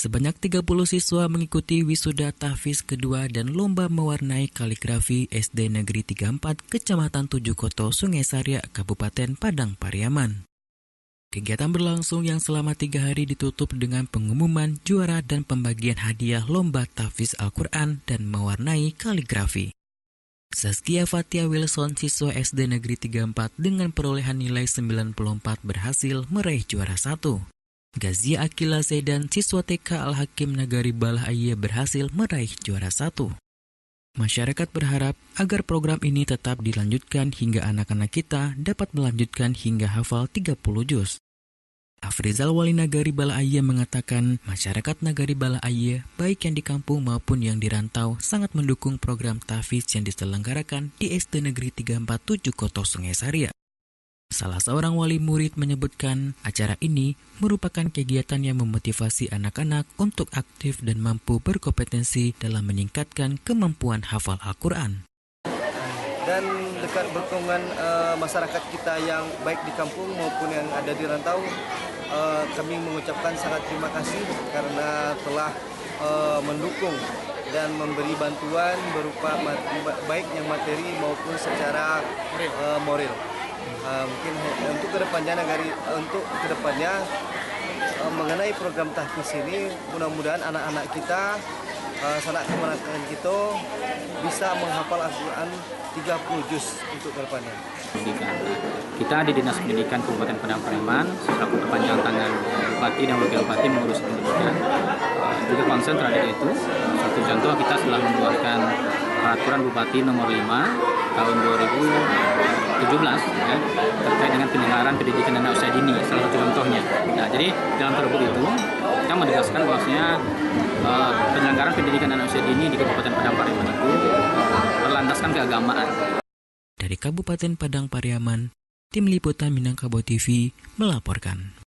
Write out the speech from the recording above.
Sebanyak 30 siswa mengikuti wisuda tahfiz kedua dan lomba mewarnai kaligrafi SD Negeri 34 Kecamatan Tujukoto, Sungai Saria, Kabupaten Padang Pariaman. Kegiatan berlangsung yang selama 3 hari ditutup dengan pengumuman juara dan pembagian hadiah lomba tahfiz Al-Quran dan mewarnai kaligrafi. Saskia Fatia Wilson, siswa SD Negeri 34 dengan perolehan nilai 94 berhasil meraih juara 1. Gazia Akila Zaidan, siswa TK Al-Hakim Nagari Balah Ayie berhasil meraih juara 1. Masyarakat berharap agar program ini tetap dilanjutkan hingga anak-anak kita dapat melanjutkan hingga hafal 30 juz. Afrizal Wali Nagari Balah Ayie mengatakan masyarakat Nagari Balah Ayie, baik yang di kampung maupun yang di rantau, sangat mendukung program tahfiz yang diselenggarakan di SD Negeri 34 Tujukoto, Sungai Saria. Salah seorang wali murid menyebutkan acara ini merupakan kegiatan yang memotivasi anak-anak untuk aktif dan mampu berkompetensi dalam meningkatkan kemampuan hafal Al-Quran. Dan dekat berkunjungan masyarakat kita yang baik di kampung maupun yang ada di rantau, kami mengucapkan sangat terima kasih karena telah mendukung dan memberi bantuan berupa baik yang materi maupun secara moral. Mungkin untuk kedepannya mengenai program tahfiz ini, mudah-mudahan anak-anak kita, sanak keponakan kita bisa menghafal Al-Quran 30 juz untuk kedepannya. Kita di Dinas Pendidikan Kabupaten Padang Pariaman selaku perpanjangan tangan Bupati dan Wakil Bupati mengurus pendidikan juga konsen terhadap itu. Satu contoh, kita telah mengeluarkan peraturan Bupati nomor 5 tahun 2017 ya, terkait dengan penyelenggaraan pendidikan anak usia dini, salah satu contohnya. Nah, jadi dalam terbit itu kita menegaskan bahwasanya penyelenggaraan pendidikan anak usia dini di Kabupaten Padang Pariaman itu berlandaskan keagamaan. Dari Kabupaten Padang Pariaman, Tim Liputan Minangkabau TV melaporkan.